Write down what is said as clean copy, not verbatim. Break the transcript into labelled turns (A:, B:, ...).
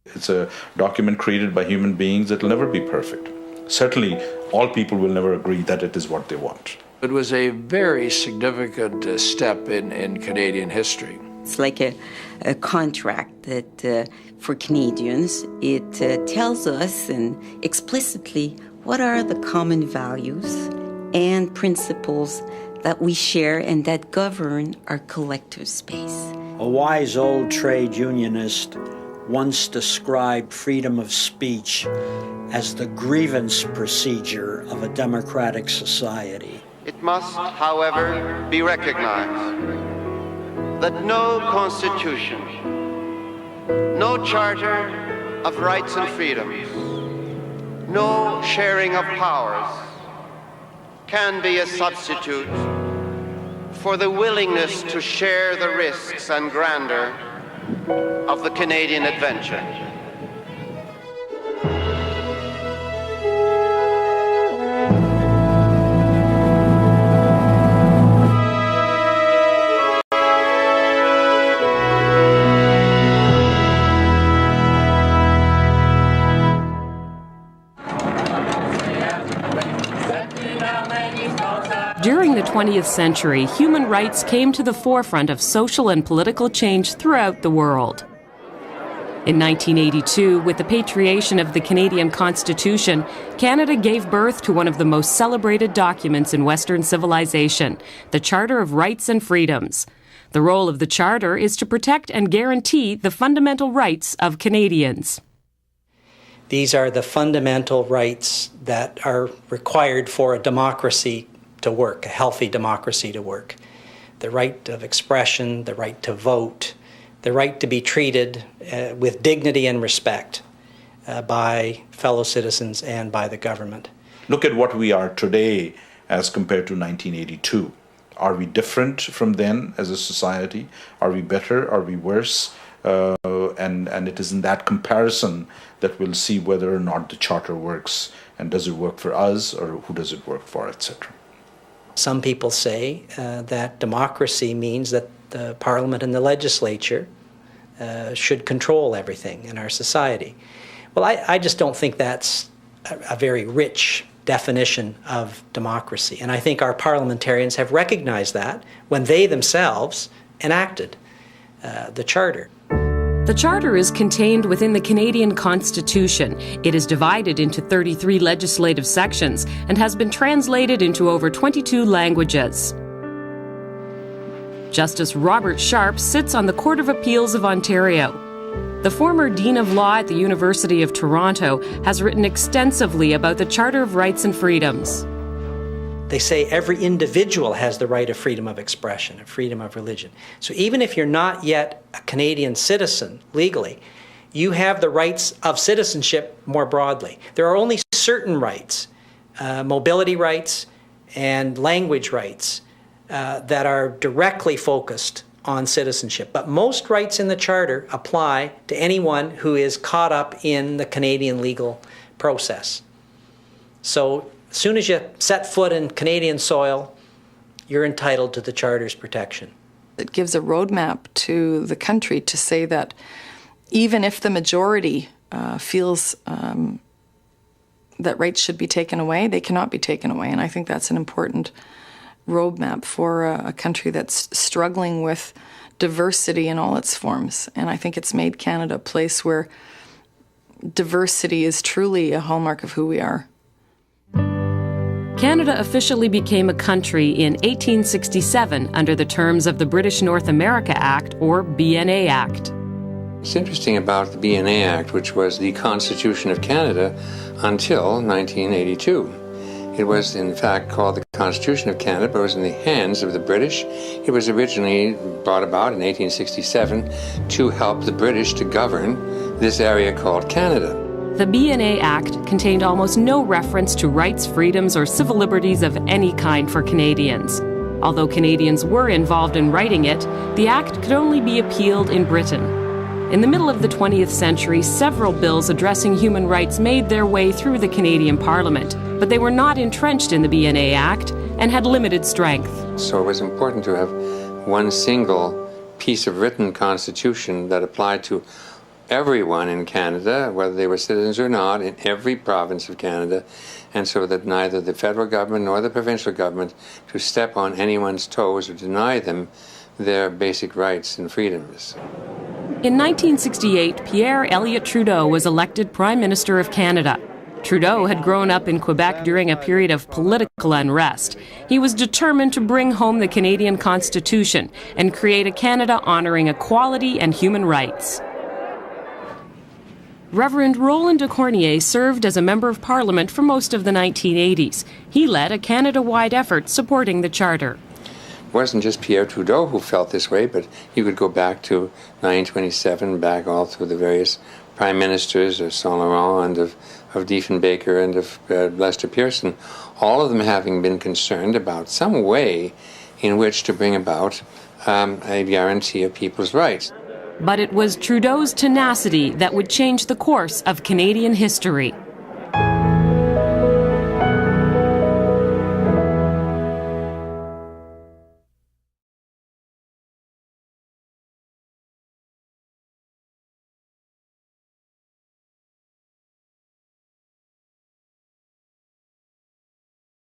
A: It's a document created by human beings that will never be perfect. Certainly, all people will never agree that it is what they want.
B: It was a very significant step in Canadian history.
C: It's like a contract that for Canadians, it tells us and explicitly what are the common values and principles that we share and that govern our collective space.
D: A wise old trade unionist once described freedom of speech as the grievance procedure of a democratic society.
E: It must, however, be recognized that no constitution, no charter of rights and freedoms, no sharing of powers can be a substitute for the willingness to share the risks and grandeur of the Canadian adventure.
F: During the 20th century, human rights came to the forefront of social and political change throughout the world. In 1982, with the patriation of the Canadian Constitution, Canada gave birth to one of the most celebrated documents in Western civilization, the Charter of Rights and Freedoms. The role of the Charter is to protect and guarantee the fundamental rights of Canadians.
G: These are the fundamental rights that are required for a democracy to work, a healthy democracy to work. The right of expression, the right to vote, the right to be treated with dignity and respect by fellow citizens and by the government.
A: Look at what we are today as compared to 1982. Are we different from then as a society? Are we better? Are we worse? And it is in that comparison that we'll see whether or not the Charter works, and does it work for us, or who does it work for, etc.
G: Some people say that democracy means that the Parliament and the legislature should control everything in our society. Well, I just don't think that's a very rich definition of democracy. And I think our parliamentarians have recognized that when they themselves enacted the Charter.
F: The Charter is contained within the Canadian Constitution. It is divided into 33 legislative sections and has been translated into over 22 languages. Justice Robert Sharp sits on the Court of Appeals of Ontario. The former Dean of Law at the University of Toronto has written extensively about the Charter of Rights and Freedoms.
G: They say every individual has the right of freedom of expression, of freedom of religion. So even if you're not yet a Canadian citizen legally, you have the rights of citizenship more broadly. There are only certain rights, mobility rights and language rights, that are directly focused on citizenship. But most rights in the Charter apply to anyone who is caught up in the Canadian legal process. So as soon as you set foot in Canadian soil, you're entitled to the Charter's protection.
H: It gives a roadmap to the country to say that even if the majority feels that rights should be taken away, they cannot be taken away. And I think that's an important roadmap for a country that's struggling with diversity in all its forms. And I think it's made Canada a place where diversity is truly a hallmark of who we are.
F: Canada officially became a country in 1867 under the terms of the British North America Act, or BNA Act.
I: What's interesting about the BNA Act, which was the Constitution of Canada until 1982. It was, in fact, called the Constitution of Canada, but it was in the hands of the British. It was originally brought about in 1867 to help the British to govern this area called Canada.
F: The BNA Act contained almost no reference to rights, freedoms, or civil liberties of any kind for Canadians. Although Canadians were involved in writing it, the Act could only be appealed in Britain. In the middle of the 20th century, several bills addressing human rights made their way through the Canadian Parliament, but they were not entrenched in the BNA Act and had limited strength.
I: So it was important to have one single piece of written constitution that applied to everyone in Canada, whether they were citizens or not, in every province of Canada, and so that neither the federal government nor the provincial government to step on anyone's toes or deny them their basic rights and freedoms.
F: In 1968, Pierre Elliott Trudeau was elected Prime Minister of Canada. Trudeau had grown up in Quebec during a period of political unrest. He was determined to bring home the Canadian Constitution and create a Canada honoring equality and human rights. Reverend Roland de Cornier served as a member of Parliament for most of the 1980s. He led a Canada-wide effort supporting the Charter.
I: It wasn't just Pierre Trudeau who felt this way, but you could go back to 1927, back all through the various prime ministers of Saint Laurent and of Diefenbaker and of Lester Pearson, all of them having been concerned about some way in which to bring about a guarantee of people's rights.
F: But it was Trudeau's tenacity that would change the course of Canadian history.